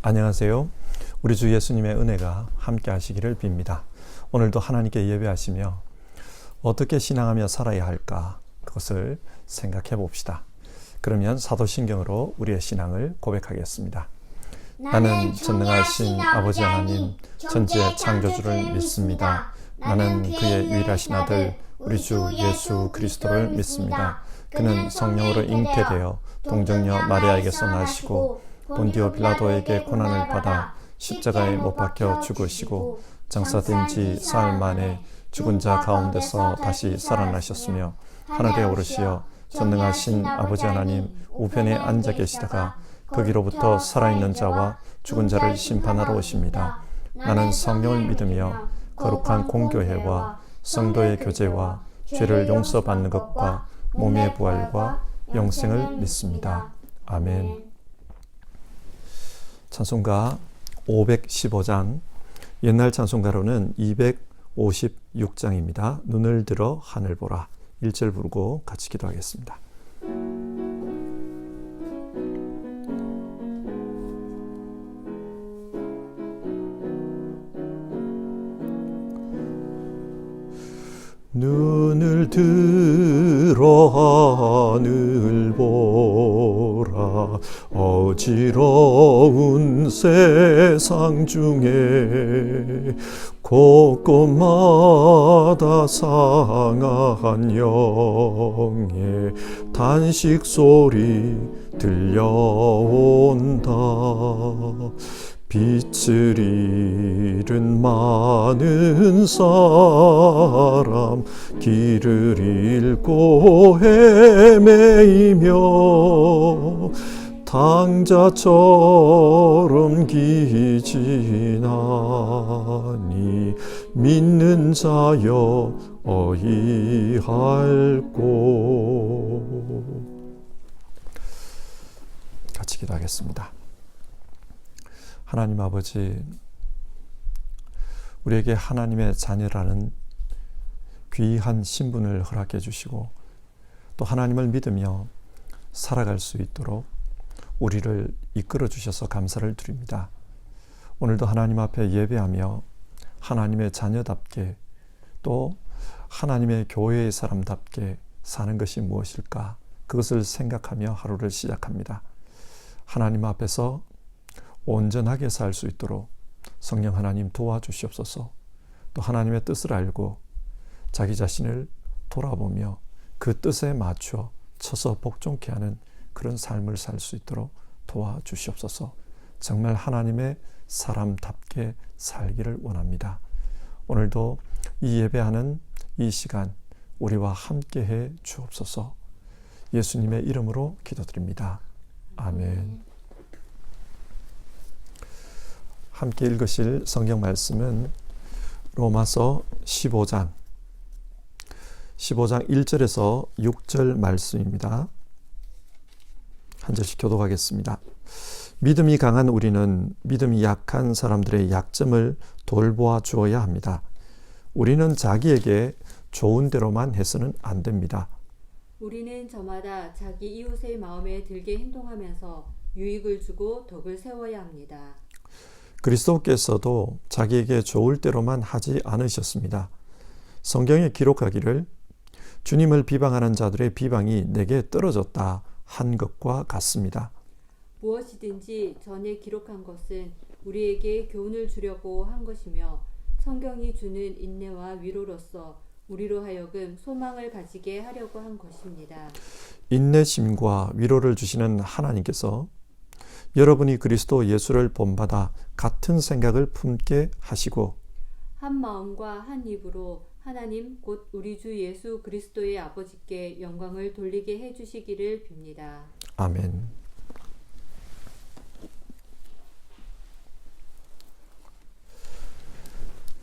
안녕하세요. 우리 주 예수님의 은혜가 함께 하시기를 빕니다. 오늘도 하나님께 예배하시며 어떻게 신앙하며 살아야 할까 그것을 생각해 봅시다. 그러면 사도신경으로 우리의 신앙을 고백하겠습니다. 나는 전능하신 아버지 하나님 전지의 창조주를 믿습니다. 나는 그의 유일하신 아들 우리 주 예수 그리스도를 믿습니다. 그는 성령으로 잉태되어 동정녀 마리아에게서 나시고 본디오 빌라도에게 고난을 받아 십자가에 못 박혀 죽으시고 장사된 지 사흘 만에 죽은 자 가운데서 다시 살아나셨으며 하늘에 오르시어 전능하신 아버지 하나님 우편에 앉아 계시다가 거기로부터 살아있는 자와 죽은 자를 심판하러 오십니다. 나는 성령을 믿으며 거룩한 공교회와 성도의 교제와 죄를 용서받는 것과 몸의 부활과 영생을 믿습니다. 아멘. 찬송가 515장, 옛날 찬송가로는 256장입니다. 눈을 들어 하늘 보라. 1절 부르고 같이 기도하겠습니다. 눈을 들어 하늘 보라. 어지러운 세상 중에 곳곳마다 상한 영의 단식 소리 들려온다. 빛을 잃은 많은 사람 길을 잃고 헤매이며 당자처럼 기진하니 믿는 자여 어이할꼬. 같이 기도하겠습니다. 하나님 아버지, 우리에게 하나님의 자녀라는 귀한 신분을 허락해 주시고 또 하나님을 믿으며 살아갈 수 있도록 우리를 이끌어 주셔서 감사를 드립니다. 오늘도 하나님 앞에 예배하며 하나님의 자녀답게 또 하나님의 교회의 사람답게 사는 것이 무엇일까? 그것을 생각하며 하루를 시작합니다. 하나님 앞에서 온전하게 살 수 있도록 성령 하나님 도와주시옵소서. 또 하나님의 뜻을 알고 자기 자신을 돌아보며 그 뜻에 맞춰 쳐서 복종케 하는 그런 삶을 살 수 있도록 도와주시옵소서. 정말 하나님의 사람답게 살기를 원합니다. 오늘도 이 예배하는 이 시간 우리와 함께해 주옵소서. 예수님의 이름으로 기도드립니다. 아멘. 함께 읽으실 성경 말씀은 로마서 15장 1절에서 6절 말씀입니다. 한 절씩 교독하겠습니다. 믿음이 강한 우리는 믿음이 약한 사람들의 약점을 돌보아 주어야 합니다. 우리는 자기에게 좋은 대로만 해서는 안 됩니다. 우리는 저마다 자기 이웃의 마음에 들게 행동하면서 유익을 주고 덕을 세워야 합니다. 그리스도께서도 자기에게 좋을 대로만 하지 않으셨습니다. 성경에 기록하기를 주님을 비방하는 자들의 비방이 내게 떨어졌다 한 것과 같습니다. 무엇이든지 전에 기록한 것은 우리에게 교훈을 주려고 한 것이며 성경이 주는 인내와 위로로서 우리로 하여금 소망을 가지게 하려고 한 것입니다. 인내심과 위로를 주시는 하나님께서 여러분이 그리스도 예수를 본받아 같은 생각을 품게 하시고 한 마음과 한 입으로 하나님 곧 우리 주 예수 그리스도의 아버지께 영광을 돌리게 해주시기를 빕니다. 아멘.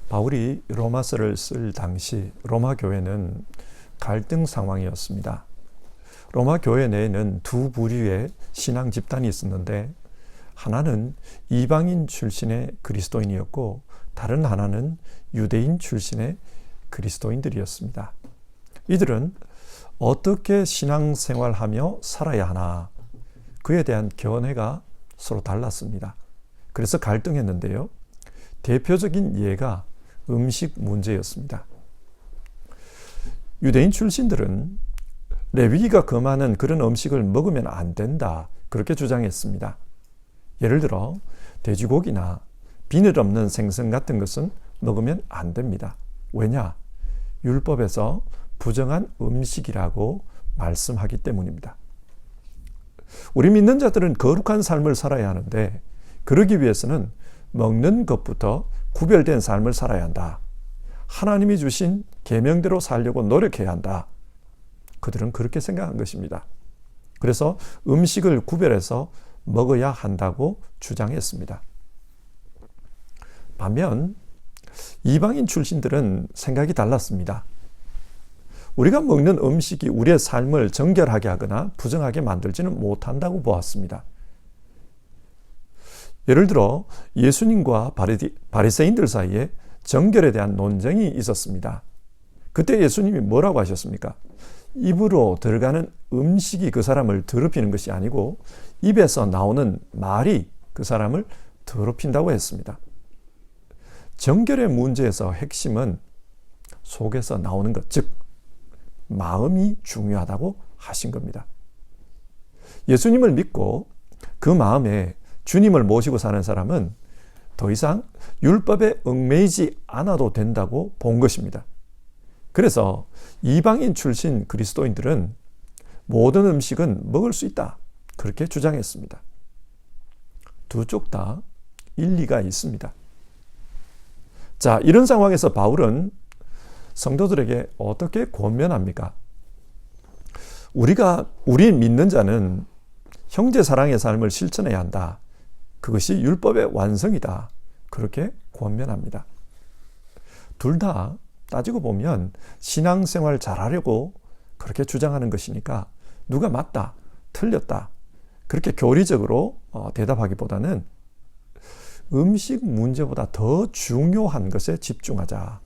바울이 로마서를 쓸 당시 로마 교회는 갈등 상황이었습니다. 로마 교회 내에는 두 부류의 신앙 집단이 있었는데 하나는 이방인 출신의 그리스도인이었고 다른 하나는 유대인 출신의 그리스도인들이었습니다. 이들은 어떻게 신앙생활하며 살아야 하나 그에 대한 견해가 서로 달랐습니다. 그래서 갈등했는데요. 대표적인 예가 음식 문제였습니다. 유대인 출신들은 레위기가 금하는 그런 음식을 먹으면 안 된다, 그렇게 주장했습니다. 예를 들어 돼지고기나 비늘 없는 생선 같은 것은 먹으면 안 됩니다. 왜냐? 율법에서 부정한 음식이라고 말씀하기 때문입니다. 우리 믿는 자들은 거룩한 삶을 살아야 하는데 그러기 위해서는 먹는 것부터 구별된 삶을 살아야 한다. 하나님이 주신 계명대로 살려고 노력해야 한다. 그들은 그렇게 생각한 것입니다. 그래서 음식을 구별해서 먹어야 한다고 주장했습니다. 반면 이방인 출신들은 생각이 달랐습니다. 우리가 먹는 음식이 우리의 삶을 정결하게 하거나 부정하게 만들지는 못한다고 보았습니다. 예를 들어 예수님과 바리새인들 사이에 정결에 대한 논쟁이 있었습니다. 그때 예수님이 뭐라고 하셨습니까? 입으로 들어가는 음식이 그 사람을 더럽히는 것이 아니고 입에서 나오는 말이 그 사람을 더럽힌다고 했습니다. 정결의 문제에서 핵심은 속에서 나오는 것, 즉 마음이 중요하다고 하신 겁니다. 예수님을 믿고 그 마음에 주님을 모시고 사는 사람은 더 이상 율법에 얽매이지 않아도 된다고 본 것입니다. 그래서 이방인 출신 그리스도인들은 모든 음식은 먹을 수 있다, 그렇게 주장했습니다. 두 쪽 다 일리가 있습니다. 자, 이런 상황에서 바울은 성도들에게 어떻게 권면합니까? 우리 믿는 자는 형제 사랑의 삶을 실천해야 한다. 그것이 율법의 완성이다. 그렇게 권면합니다. 둘 다 따지고 보면 신앙생활 잘하려고 그렇게 주장하는 것이니까 누가 맞다, 틀렸다, 그렇게 교리적으로 대답하기보다는 음식 문제보다 더 중요한 것에 집중하자,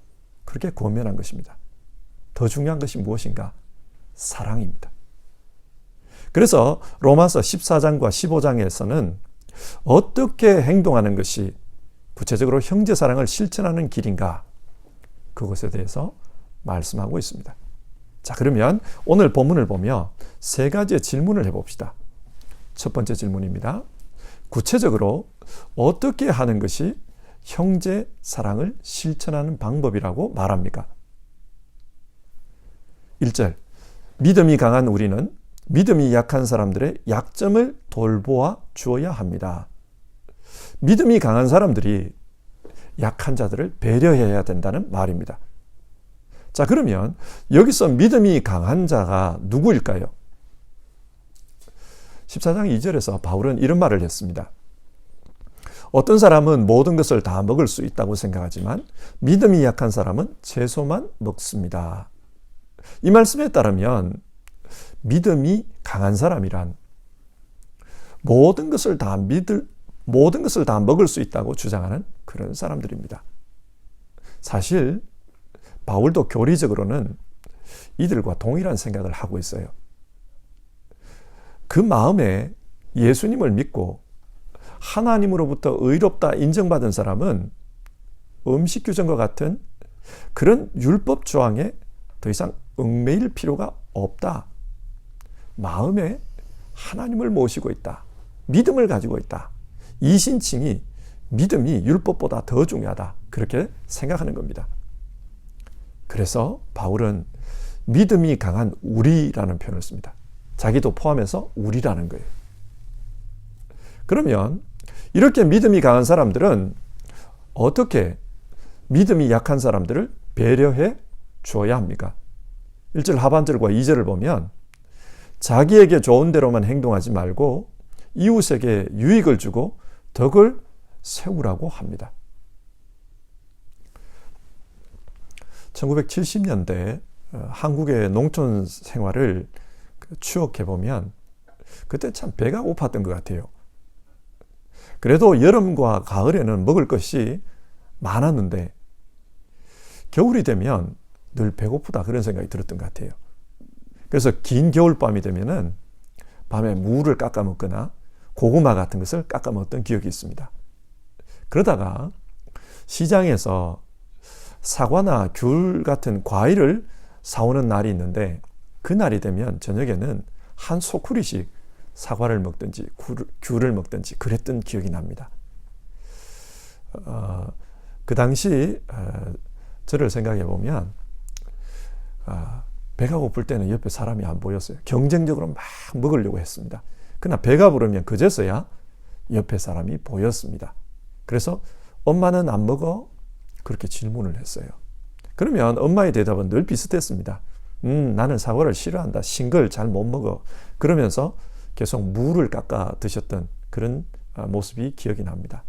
그렇게 권면한 것입니다. 더 중요한 것이 무엇인가? 사랑입니다. 그래서 로마서 14장과 15장에서는 어떻게 행동하는 것이 구체적으로 형제 사랑을 실천하는 길인가, 그것에 대해서 말씀하고 있습니다. 자, 그러면 오늘 본문을 보며 세 가지의 질문을 해봅시다. 첫 번째 질문입니다. 구체적으로 어떻게 하는 것이 형제 사랑을 실천하는 방법이라고 말합니까? 1절, 믿음이 강한 우리는 믿음이 약한 사람들의 약점을 돌보아 주어야 합니다. 믿음이 강한 사람들이 약한 자들을 배려해야 된다는 말입니다. 자, 그러면 여기서 믿음이 강한 자가 누구일까요? 14장 2절에서 바울은 이런 말을 했습니다. 어떤 사람은 모든 것을 다 먹을 수 있다고 생각하지만 믿음이 약한 사람은 채소만 먹습니다. 이 말씀에 따르면 믿음이 강한 사람이란 모든 것을 다 먹을 수 있다고 주장하는 그런 사람들입니다. 사실 바울도 교리적으로는 이들과 동일한 생각을 하고 있어요. 그 마음에 예수님을 믿고 하나님으로부터 의롭다 인정받은 사람은 음식 규정과 같은 그런 율법 조항에 더 이상 얽매일 필요가 없다. 마음에 하나님을 모시고 있다. 믿음을 가지고 있다. 이 신칭이 믿음이 율법보다 더 중요하다. 그렇게 생각하는 겁니다. 그래서 바울은 믿음이 강한 우리라는 표현을 씁니다. 자기도 포함해서 우리라는 거예요. 그러면 이렇게 믿음이 강한 사람들은 어떻게 믿음이 약한 사람들을 배려해 주어야 합니까? 1절 하반절과 2절을 보면 자기에게 좋은 대로만 행동하지 말고 이웃에게 유익을 주고 덕을 세우라고 합니다. 1970년대 한국의 농촌 생활을 추억해보면 그때 참 배가 고팠던 것 같아요. 그래도 여름과 가을에는 먹을 것이 많았는데 겨울이 되면 늘 배고프다, 그런 생각이 들었던 것 같아요. 그래서 긴 겨울밤이 되면은 밤에 무를 깎아 먹거나 고구마 같은 것을 깎아 먹었던 기억이 있습니다. 그러다가 시장에서 사과나 귤 같은 과일을 사오는 날이 있는데 그 날이 되면 저녁에는 한 소쿠리씩 사과를 먹든지 귤을 먹든지 그랬던 기억이 납니다. 그 당시 저를 생각해 보면 배가 고플 때는 옆에 사람이 안 보였어요. 경쟁적으로 막 먹으려고 했습니다. 그러나 배가 부르면 그제서야 옆에 사람이 보였습니다. 그래서 엄마는 안 먹어? 그렇게 질문을 했어요. 그러면 엄마의 대답은 늘 비슷했습니다. 나는 사과를 싫어한다. 신 걸 잘 못 먹어. 그러면서 계속 무를 깎아 드셨던 그런 모습이 기억이 납니다.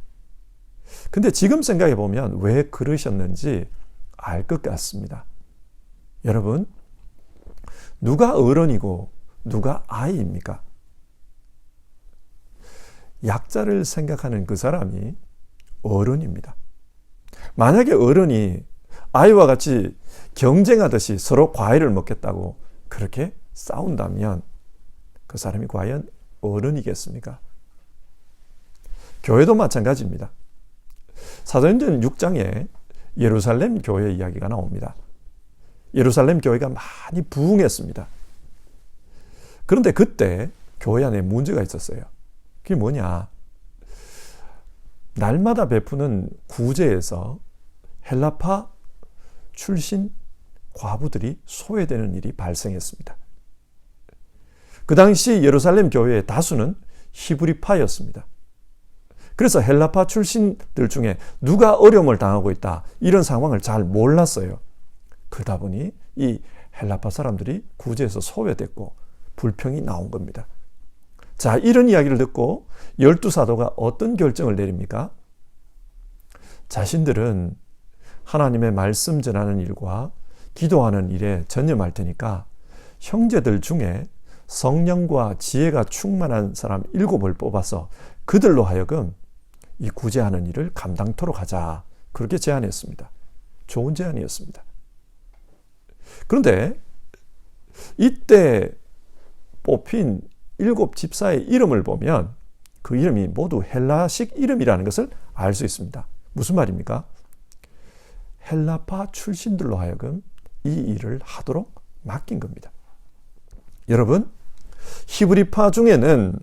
근데 지금 생각해 보면 왜 그러셨는지 알 것 같습니다. 여러분, 누가 어른이고 누가 아이입니까? 약자를 생각하는 그 사람이 어른입니다. 만약에 어른이 아이와 같이 경쟁하듯이 서로 과일을 먹겠다고 그렇게 싸운다면 그 사람이 과연 어른이겠습니까? 교회도 마찬가지입니다. 사도행전 6장에 예루살렘 교회 이야기가 나옵니다. 예루살렘 교회가 많이 부흥했습니다. 그런데 그때 교회 안에 문제가 있었어요. 그게 뭐냐? 날마다 베푸는 구제에서 헬라파 출신 과부들이 소외되는 일이 발생했습니다. 그 당시 예루살렘 교회의 다수는 히브리파였습니다. 그래서 헬라파 출신들 중에 누가 어려움을 당하고 있다, 이런 상황을 잘 몰랐어요. 그러다 보니 이 헬라파 사람들이 구제에서 소외됐고 불평이 나온 겁니다. 자, 이런 이야기를 듣고 12사도가 어떤 결정을 내립니까? 자신들은 하나님의 말씀 전하는 일과 기도하는 일에 전념할 테니까 형제들 중에 성령과 지혜가 충만한 사람 7을 뽑아서 그들로 하여금 이 구제하는 일을 감당토록 하자. 그렇게 제안했습니다. 좋은 제안이었습니다. 그런데 이때 뽑힌 7 집사의 이름을 보면 그 이름이 모두 헬라식 이름이라는 것을 알 수 있습니다. 무슨 말입니까? 헬라파 출신들로 하여금 이 일을 하도록 맡긴 겁니다. 여러분, 히브리파 중에는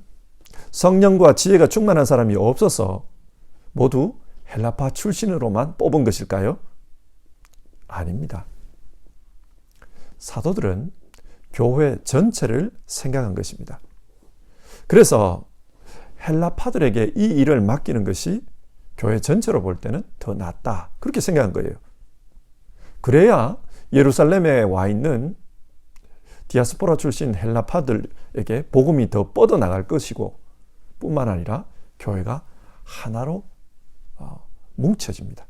성령과 지혜가 충만한 사람이 없어서 모두 헬라파 출신으로만 뽑은 것일까요? 아닙니다. 사도들은 교회 전체를 생각한 것입니다. 그래서 헬라파들에게 이 일을 맡기는 것이 교회 전체로 볼 때는 더 낫다, 그렇게 생각한 거예요. 그래야 예루살렘에 와 있는 디아스포라 출신 헬라파들에게 복음이 더 뻗어나갈 것이고 뿐만 아니라 교회가 하나로 뭉쳐집니다.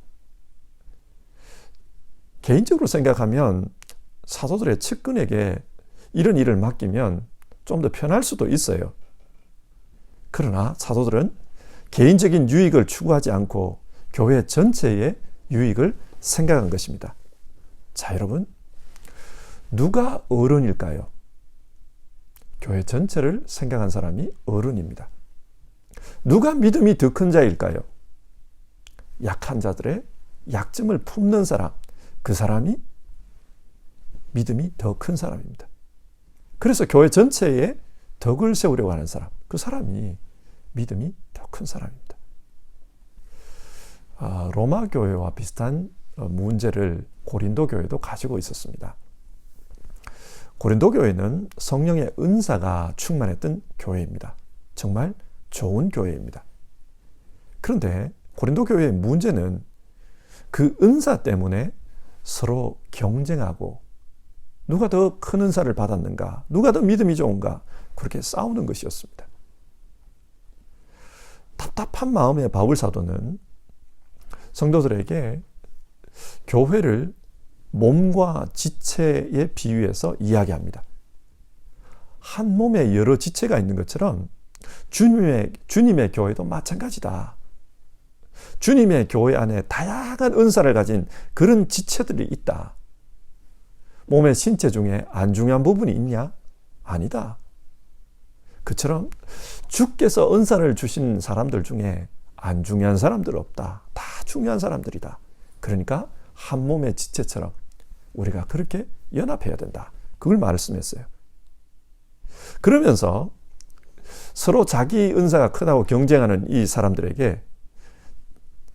개인적으로 생각하면 사도들의 측근에게 이런 일을 맡기면 좀 더 편할 수도 있어요. 그러나 사도들은 개인적인 유익을 추구하지 않고 교회 전체의 유익을 생각한 것입니다. 자, 여러분, 누가 어른일까요? 교회 전체를 생각한 사람이 어른입니다. 누가 믿음이 더 큰 자일까요? 약한 자들의 약점을 품는 사람, 그 사람이 믿음이 더 큰 사람입니다. 그래서 교회 전체에 덕을 세우려고 하는 사람, 그 사람이 믿음이 더 큰 사람입니다. 로마 교회와 비슷한 문제를 고린도 교회도 가지고 있었습니다. 고린도 교회는 성령의 은사가 충만했던 교회입니다. 정말 좋은 교회입니다. 그런데 고린도 교회의 문제는 그 은사 때문에 서로 경쟁하고 누가 더 큰 은사를 받았는가, 누가 더 믿음이 좋은가, 그렇게 싸우는 것이었습니다. 답답한 마음의 바울 사도는 성도들에게 교회를 몸과 지체에 비유해서 이야기합니다. 한 몸에 여러 지체가 있는 것처럼 주님의 교회도 마찬가지다. 주님의 교회 안에 다양한 은사를 가진 그런 지체들이 있다. 몸의 신체 중에 안 중요한 부분이 있냐? 아니다. 그처럼 주께서 은사를 주신 사람들 중에 안 중요한 사람들 없다. 다 중요한 사람들이다. 그러니까 한 몸의 지체처럼 우리가 그렇게 연합해야 된다. 그걸 말씀했어요. 그러면서 서로 자기 은사가 크다고 경쟁하는 이 사람들에게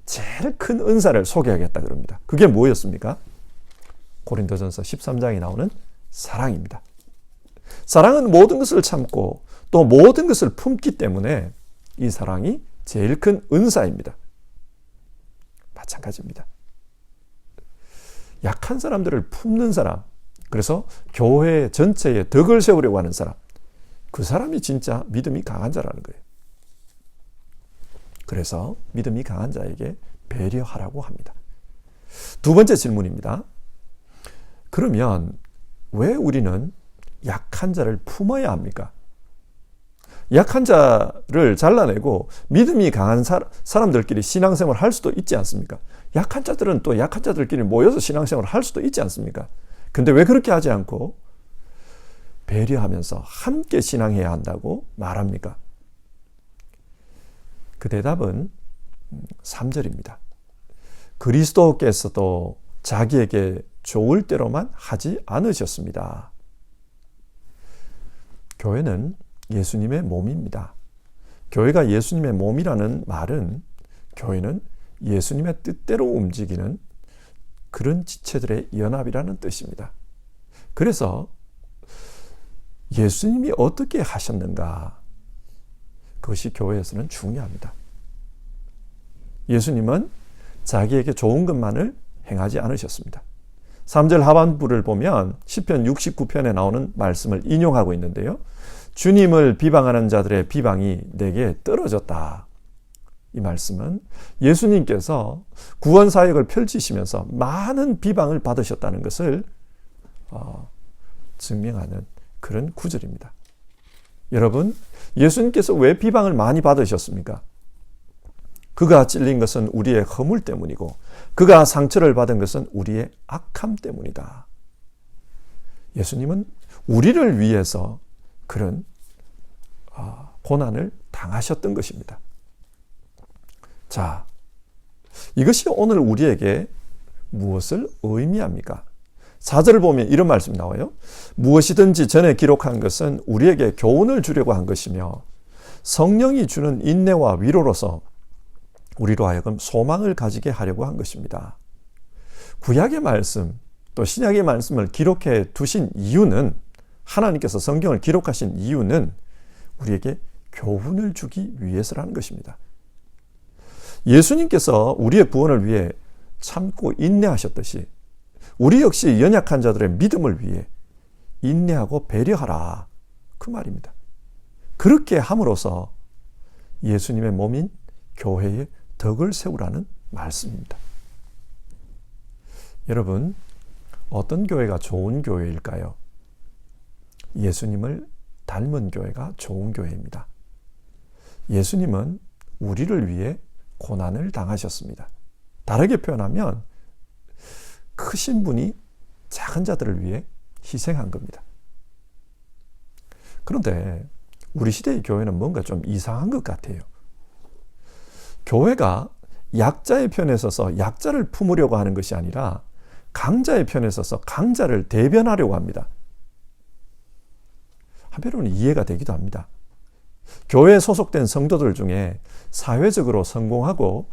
제일 큰 은사를 소개하겠다 그럽니다. 그게 뭐였습니까? 고린도전서 13장에 나오는 사랑입니다. 사랑은 모든 것을 참고 또 모든 것을 품기 때문에 이 사랑이 제일 큰 은사입니다. 마찬가지입니다. 약한 사람들을 품는 사람, 그래서 교회 전체에 덕을 세우려고 하는 사람, 그 사람이 진짜 믿음이 강한 자라는 거예요. 그래서 믿음이 강한 자에게 배려하라고 합니다. 두 번째 질문입니다. 그러면 왜 우리는 약한 자를 품어야 합니까? 약한 자를 잘라내고 믿음이 강한 사람들끼리 신앙생활을 할 수도 있지 않습니까? 약한 자들은 또 약한 자들끼리 모여서 신앙생활을 할 수도 있지 않습니까? 근데 왜 그렇게 하지 않고 배려하면서 함께 신앙해야 한다고 말합니까? 그 대답은 3절입니다. 그리스도께서도 자기에게 좋을 대로만 하지 않으셨습니다. 교회는 예수님의 몸입니다. 교회가 예수님의 몸이라는 말은 교회는 예수님의 뜻대로 움직이는 그런 지체들의 연합이라는 뜻입니다. 그래서 예수님이 어떻게 하셨는가? 그것이 교회에서는 중요합니다. 예수님은 자기에게 좋은 것만을 행하지 않으셨습니다. 3절 하반부를 보면 시편 69편에 나오는 말씀을 인용하고 있는데요. 주님을 비방하는 자들의 비방이 내게 떨어졌다. 이 말씀은 예수님께서 구원 사역을 펼치시면서 많은 비방을 받으셨다는 것을 증명하는 그런 구절입니다. 여러분, 예수님께서 왜 비방을 많이 받으셨습니까? 그가 찔린 것은 우리의 허물 때문이고 그가 상처를 받은 것은 우리의 악함 때문이다. 예수님은 우리를 위해서 그런 고난을 당하셨던 것입니다. 자, 이것이 오늘 우리에게 무엇을 의미합니까? 4절을 보면 이런 말씀이 나와요. 무엇이든지 전에 기록한 것은 우리에게 교훈을 주려고 한 것이며 성령이 주는 인내와 위로로서 우리로 하여금 소망을 가지게 하려고 한 것입니다. 구약의 말씀 또 신약의 말씀을 기록해 두신 이유는, 하나님께서 성경을 기록하신 이유는 우리에게 교훈을 주기 위해서라는 것입니다. 예수님께서 우리의 구원을 위해 참고 인내하셨듯이 우리 역시 연약한 자들의 믿음을 위해 인내하고 배려하라, 그 말입니다. 그렇게 함으로써 예수님의 몸인 교회의 덕을 세우라는 말씀입니다. 여러분, 어떤 교회가 좋은 교회일까요? 예수님을 닮은 교회가 좋은 교회입니다. 예수님은 우리를 위해 고난을 당하셨습니다. 다르게 표현하면 크신 분이 작은 자들을 위해 희생한 겁니다. 그런데 우리 시대의 교회는 뭔가 좀 이상한 것 같아요. 교회가 약자의 편에 서서 약자를 품으려고 하는 것이 아니라 강자의 편에 서서 강자를 대변하려고 합니다. 한편으로는 이해가 되기도 합니다. 교회에 소속된 성도들 중에 사회적으로 성공하고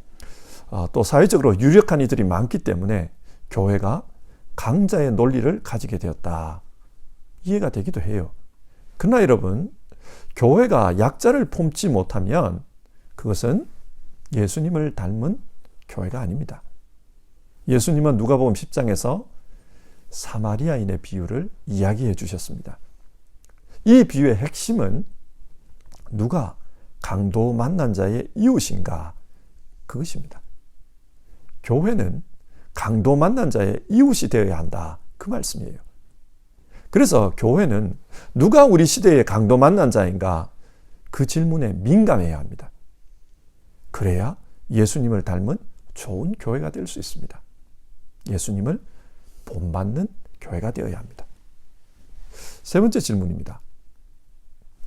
또 사회적으로 유력한 이들이 많기 때문에 교회가 강자의 논리를 가지게 되었다. 이해가 되기도 해요. 그러나 여러분, 교회가 약자를 품지 못하면 그것은 예수님을 닮은 교회가 아닙니다. 예수님은 누가복음 10장에서 사마리아인의 비유를 이야기해 주셨습니다. 이 비유의 핵심은 누가 강도 만난 자의 이웃인가, 그것입니다. 교회는 강도 만난 자의 이웃이 되어야 한다, 그 말씀이에요. 그래서 교회는 누가 우리 시대의 강도 만난 자인가, 그 질문에 민감해야 합니다. 그래야 예수님을 닮은 좋은 교회가 될 수 있습니다. 예수님을 본받는 교회가 되어야 합니다. 세 번째 질문입니다.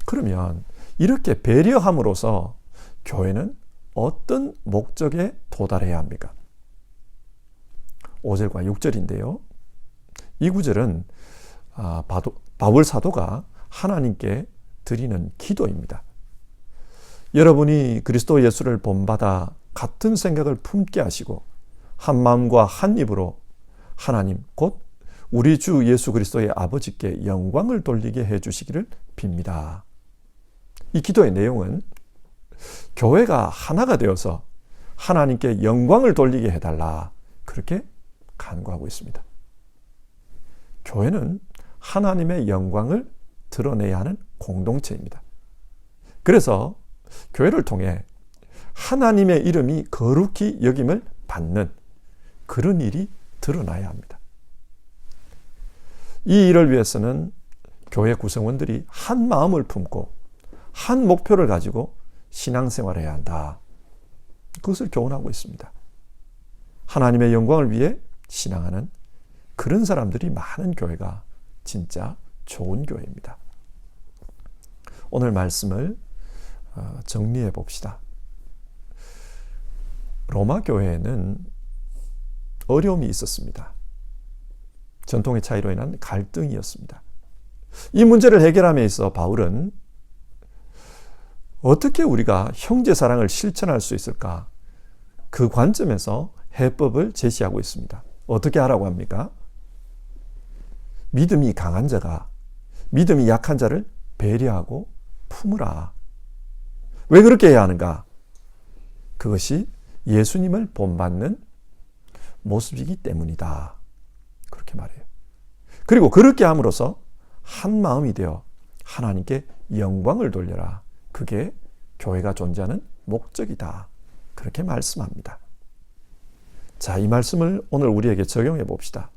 그러면 이렇게 배려함으로써 교회는 어떤 목적에 도달해야 합니까? 5절과 6절인데요. 이 구절은 바울 사도가 하나님께 드리는 기도입니다. 여러분이 그리스도 예수를 본받아 같은 생각을 품게 하시고 한 마음과 한 입으로 하나님 곧 우리 주 예수 그리스도의 아버지께 영광을 돌리게 해주시기를 빕니다. 이 기도의 내용은 교회가 하나가 되어서 하나님께 영광을 돌리게 해달라, 그렇게 간구하고 있습니다. 교회는 하나님의 영광을 드러내야 하는 공동체입니다. 그래서 교회를 통해 하나님의 이름이 거룩히 여김을 받는 그런 일이 드러나야 합니다. 이 일을 위해서는 교회 구성원들이 한 마음을 품고 한 목표를 가지고 신앙생활을 해야 한다. 그것을 교훈하고 있습니다. 하나님의 영광을 위해 신앙하는 그런 사람들이 많은 교회가 진짜 좋은 교회입니다. 오늘 말씀을 정리해 봅시다. 로마 교회에는 어려움이 있었습니다. 전통의 차이로 인한 갈등이었습니다. 이 문제를 해결함에 있어 바울은 어떻게 우리가 형제 사랑을 실천할 수 있을까? 그 관점에서 해법을 제시하고 있습니다. 어떻게 하라고 합니까? 믿음이 강한 자가 믿음이 약한 자를 배려하고 품으라. 왜 그렇게 해야 하는가? 그것이 예수님을 본받는 모습이기 때문이다. 그렇게 말해요. 그리고 그렇게 함으로써 한 마음이 되어 하나님께 영광을 돌려라. 그게 교회가 존재하는 목적이다. 그렇게 말씀합니다. 자, 이 말씀을 오늘 우리에게 적용해 봅시다.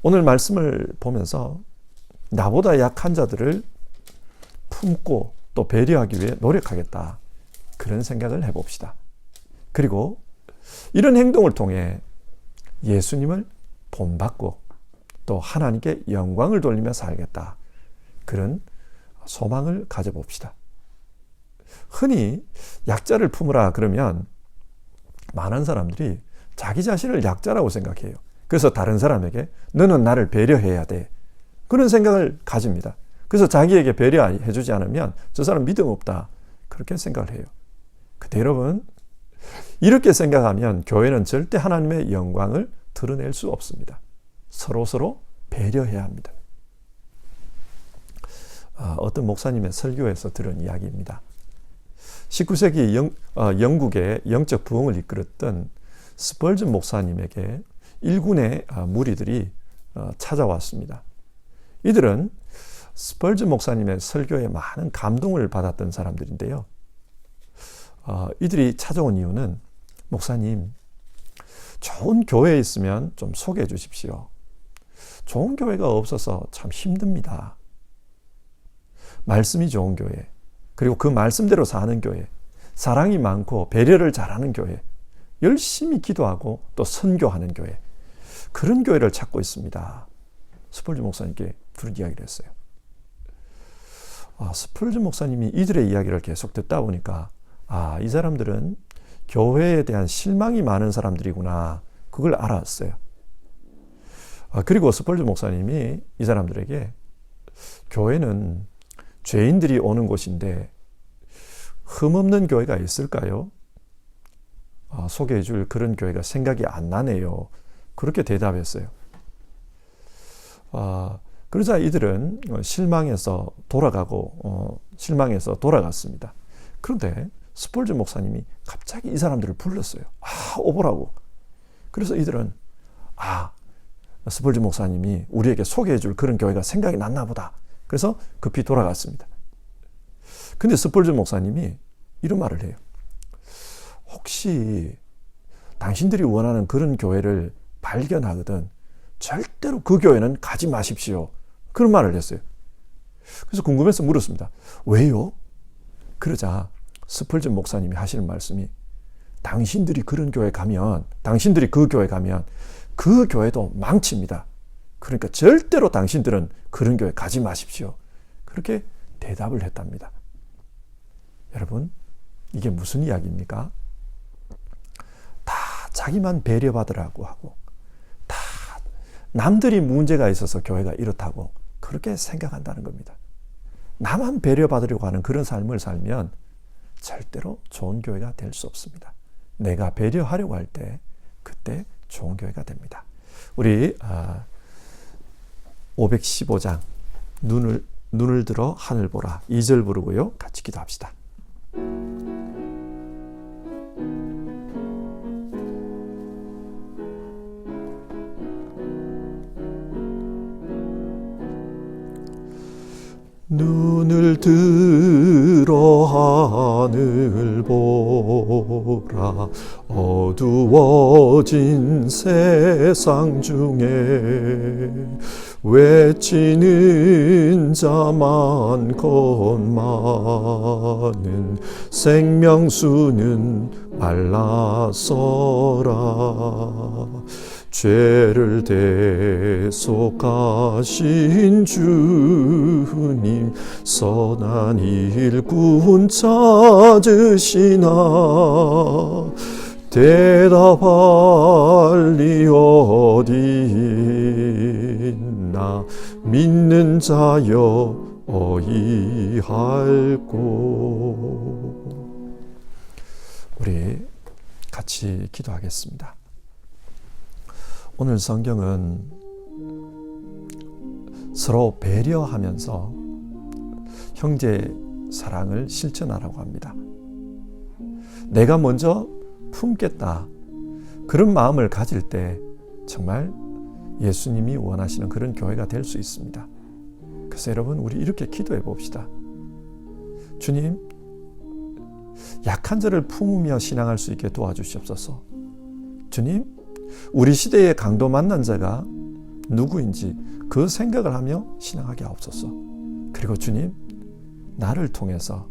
오늘 말씀을 보면서 나보다 약한 자들을 품고 또 배려하기 위해 노력하겠다. 그런 생각을 해봅시다. 그리고 이런 행동을 통해 예수님을 본받고 또 하나님께 영광을 돌리며 살겠다. 그런 소망을 가져봅시다. 흔히 약자를 품으라 그러면 많은 사람들이 자기 자신을 약자라고 생각해요. 그래서 다른 사람에게 너는 나를 배려해야 돼. 그런 생각을 가집니다. 그래서 자기에게 배려해 주지 않으면 저 사람 믿음 없다. 그렇게 생각을 해요. 근데 여러분, 이렇게 생각하면 교회는 절대 하나님의 영광을 드러낼 수 없습니다. 서로 배려해야 합니다. 어떤 목사님의 설교에서 들은 이야기입니다. 19세기 영국의 영적 부흥을 이끌었던 스펄전 목사님에게 일군의 무리들이 찾아왔습니다. 이들은 스펄전 목사님의 설교에 많은 감동을 받았던 사람들인데요. 이들이 찾아온 이유는 목사님, 좋은 교회에 있으면 좀 소개해 주십시오. 좋은 교회가 없어서 참 힘듭니다. 말씀이 좋은 교회, 그리고 그 말씀대로 사는 교회, 사랑이 많고 배려를 잘하는 교회, 열심히 기도하고 또 선교하는 교회, 그런 교회를 찾고 있습니다. 스펄전 목사님께 그런 이야기를 했어요. 스펄전 목사님이 이들의 이야기를 계속 듣다 보니까 이 사람들은 교회에 대한 실망이 많은 사람들이구나, 그걸 알았어요. 그리고 스펄전 목사님이 이 사람들에게 교회는 죄인들이 오는 곳인데 흠없는 교회가 있을까요? 소개해 줄 그런 교회가 생각이 안 나네요. 그렇게 대답했어요. 그러자 이들은 실망해서 돌아갔습니다. 그런데 스펄전 목사님이 갑자기 이 사람들을 불렀어요. 오보라고. 그래서 이들은 스펄전 목사님이 우리에게 소개해 줄 그런 교회가 생각이 났나 보다. 그래서 급히 돌아갔습니다. 근데 스펄전 목사님이 이런 말을 해요. 혹시 당신들이 원하는 그런 교회를 발견하거든 절대로 그 교회는 가지 마십시오. 그런 말을 했어요. 그래서 궁금해서 물었습니다. 왜요? 그러자 스펄전 목사님이 하시는 말씀이 당신들이 그 교회 가면 그 교회도 망칩니다. 그러니까 절대로 당신들은 그런 교회 가지 마십시오. 그렇게 대답을 했답니다. 여러분, 이게 무슨 이야기입니까? 다 자기만 배려받으라고 하고 다 남들이 문제가 있어서 교회가 이렇다고 그렇게 생각한다는 겁니다. 나만 배려받으려고 하는 그런 삶을 살면 절대로 좋은 교회가 될 수 없습니다. 내가 배려하려고 할 때 그때 좋은 교회가 됩니다. 우리 515장 눈을 들어 하늘 보라 2절 부르고요. 같이 기도합시다. 눈을 들어 하늘 보라 어두워진 세상 중에 외치는 자 많건 많은 생명수는 말라서라 죄를 대속하신 주님 선한 일꾼 찾으시나 대답할 리 어디 있나 믿는 자여 어이할꼬. 우리 같이 기도하겠습니다. 오늘 성경은 서로 배려하면서 형제 사랑을 실천하라고 합니다. 내가 먼저 품겠다. 그런 마음을 가질 때 정말 예수님이 원하시는 그런 교회가 될 수 있습니다. 그래서 여러분 우리 이렇게 기도해 봅시다. 주님, 약한 자를 품으며 신앙할 수 있게 도와주시옵소서. 주님, 우리 시대의 강도 만난 자가 누구인지 그 생각을 하며 신앙하게 하옵소서. 그리고 주님, 나를 통해서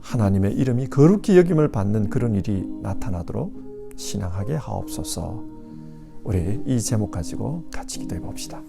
하나님의 이름이 거룩히 여김을 받는 그런 일이 나타나도록 신앙하게 하옵소서. 우리 이 제목 가지고 같이 기도해 봅시다.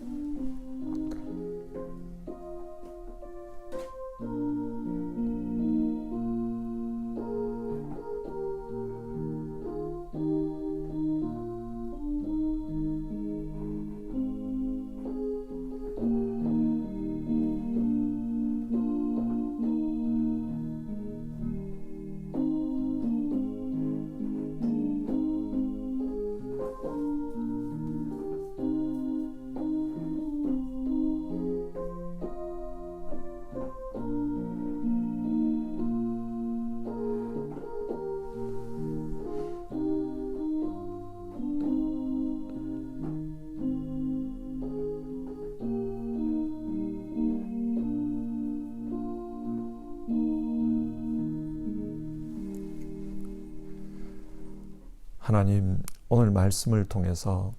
하나님, 오늘 말씀을 통해서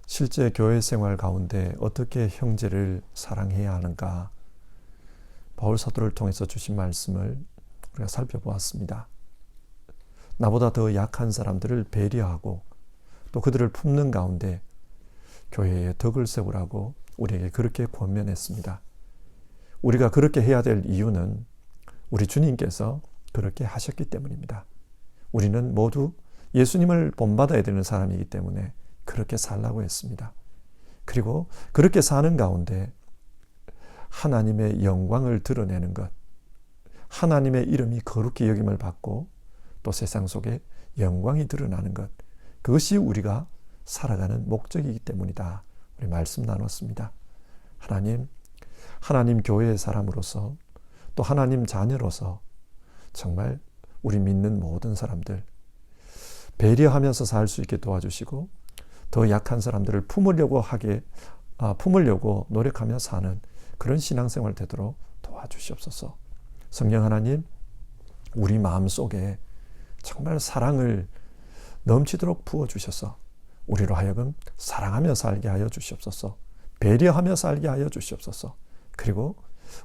실제 교회 생활 가운데 어떻게 형제를 사랑해야 하는가, 바울 사도를 통해서 주신 말씀을 우리가 살펴보았습니다. 나보다 더 약한 사람들을 배려하고 또 그들을 품는 가운데 교회에 덕을 세우라고 우리에게 그렇게 권면했습니다. 우리가 그렇게 해야 될 이유는 우리 주님께서 그렇게 하셨기 때문입니다. 우리는 모두 예수님을 본받아야 되는 사람이기 때문에 그렇게 살라고 했습니다. 그리고 그렇게 사는 가운데 하나님의 영광을 드러내는 것, 하나님의 이름이 거룩히 여김을 받고 또 세상 속에 영광이 드러나는 것, 그것이 우리가 살아가는 목적이기 때문이다. 우리 말씀 나눴습니다. 하나님 교회의 사람으로서 또 하나님 자녀로서 정말 우리 믿는 모든 사람들 배려하면서 살 수 있게 도와주시고 더 약한 사람들을 품으려고 노력하며 사는 그런 신앙생활 되도록 도와주시옵소서. 성령 하나님, 우리 마음속에 정말 사랑을 넘치도록 부어주셔서 우리로 하여금 사랑하며 살게 하여 주시옵소서. 배려하며 살게 하여 주시옵소서. 그리고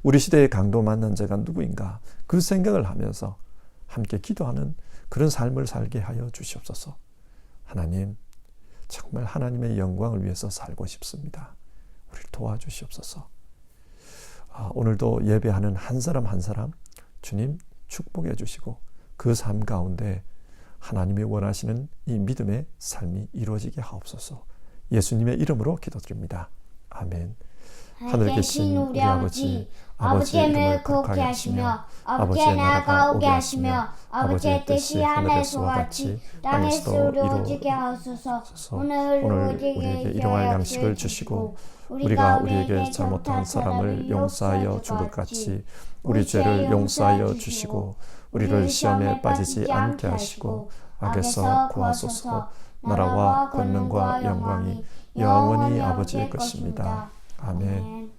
우리 시대의 강도 만난 자가 누구인가 그 생각을 하면서 함께 기도하는 그런 삶을 살게 하여 주시옵소서. 하나님, 정말 하나님의 영광을 위해서 살고 싶습니다. 우리를 도와주시옵소서. 오늘도 예배하는 한 사람 한 사람 주님 축복해 주시고 그 삶 가운데 하나님이 원하시는 이 믿음의 삶이 이루어지게 하옵소서. 예수님의 이름으로 기도드립니다. 아멘. 하늘에 계신 우리 아버지, 아버지의 이름을 거룩하게 하시며 아버지의 나라가 오게 하시며 아버지의 뜻이 하늘에서와 같이 땅에서도 이루어지게 하소서. 오늘 우리에게 일용할 양식을 주시고 우리가 우리에게 잘못한 사람을 용서하여 준 것 같이 우리 죄를 용서하여 주시고 우리를 시험에 빠지지 않게 하시고 악에서 구하소서. 나라와 권능과 영광이 영원히 아버지의 것입니다. 아멘.